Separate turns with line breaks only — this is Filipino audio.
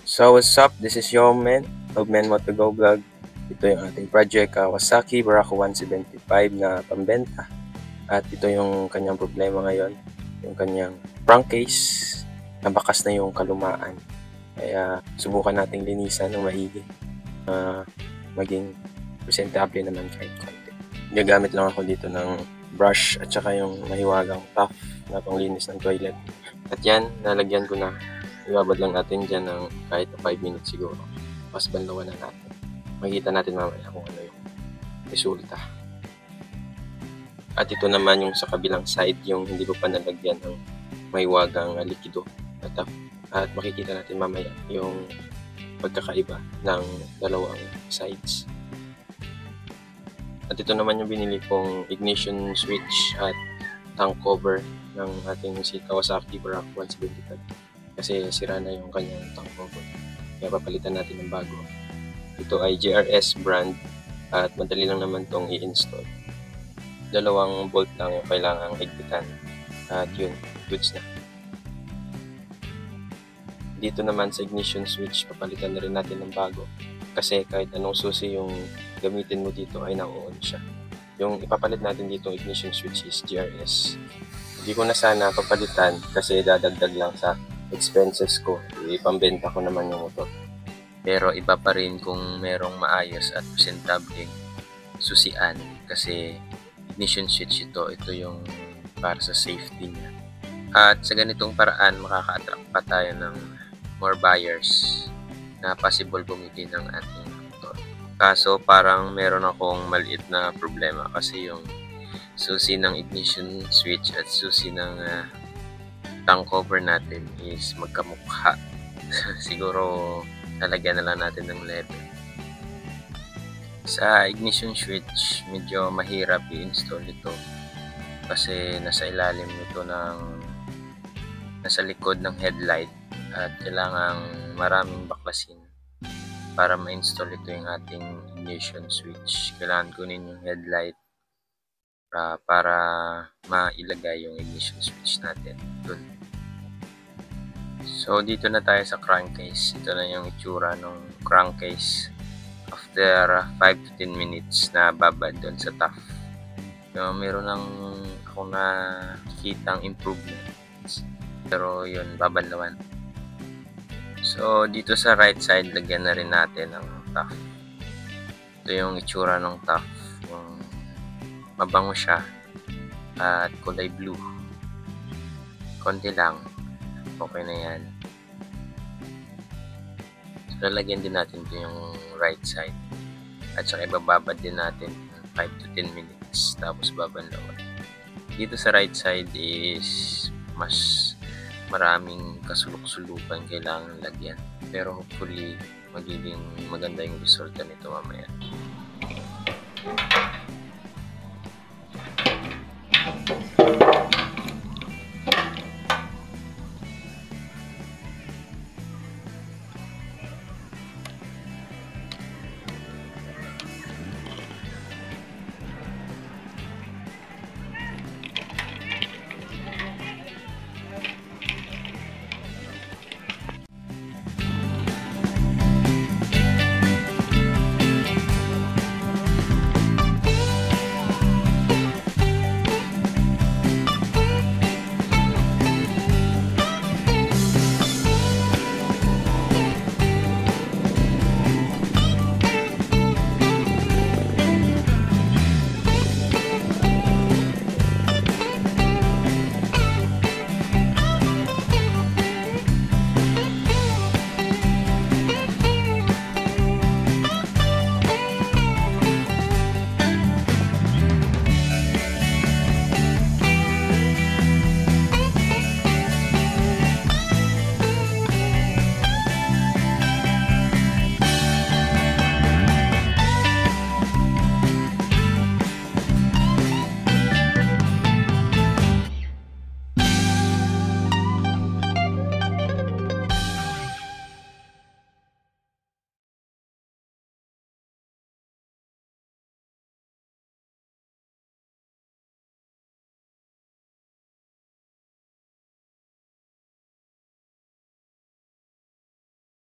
So what's up? This is Yomen of Men Moto Go Vlog. Ito yung ating project Kawasaki Barako 175 na pambenta. At ito yung kanyang problema ngayon. Yung kanyang crankcase. Nabakas na yung kalumaan. Kaya subukan nating linisan ng maigi. Maging presentable naman kahit konti. Gagamit lang ako dito ng brush at saka yung mahiwagang puff na panglinis ng toilet. At yan, nalagyan ko na. Ibabad lang natin dyan ng kahit 5 minutes siguro. Mas banlawan na natin. Makikita natin mamaya kung ano yung resulta. At ito naman yung sa kabilang side, yung hindi ko pa nalagyan ng mahiwagang likido. At makikita natin mamaya yung pagkakaiba ng dalawang sides. At ito naman yung binili kong ignition switch at tank cover ng ating si Kawasaki Barako 175. Kasi sira na yung kanyang tank cover. Kaya papalitan natin ng bago. Ito ay JRS brand at madali lang naman itong i-install. 2 bolt lang yung kailangang higpitan. At yun, goods na. Dito naman sa ignition switch, papalitan na rin natin ng bago. Kasi kahit anong susi yung gamitin mo dito ay na-on siya. Yung ipapalit natin dito ignition switch is JRS. Hindi ko na sana papalitan kasi dadagdag lang sa expenses ko. Ipambenta ko naman yung motor. Pero iba pa rin kung merong maayos at presentable susian kasi ignition switch ito yung para sa safety niya. At sa ganitong paraan makaka-attract pa tayo ng more buyers na possible bumili ng ating motor. Kaso parang meron akong maliit na problema kasi yung susi ng ignition switch at susi ng tank cover natin is magkamukha. Siguro lalagyan na lang natin ng leather. Sa ignition switch, medyo mahirap i-install ito kasi nasa ilalim nito nasa likod ng headlight at kailangang maraming baklasin para ma-install ito yung ating ignition switch. Kailangan kunin yung headlight para mailagay yung ignition switch natin dun. So dito na tayo sa crankcase. Ito na yung itsura ng crankcase after 5 to 10 minutes na babad doon sa tough. So, meron lang akong nakikitang improvements. Pero yun, babanlawan. So dito sa right side, lagyan na rin natin ng tough. Ito yung itsura ng tough. Yung mabango siya at kulay blue. Konti lang. Okay na yan. So, lalagyan din natin ito yung right side. At saka ibababad din natin 5 to 10 minutes. Tapos babanlawan. Dito sa right side is mas maraming kasulok-sulukan kailangan lagyan. Pero hopefully magiging maganda yung resulta nito mamaya.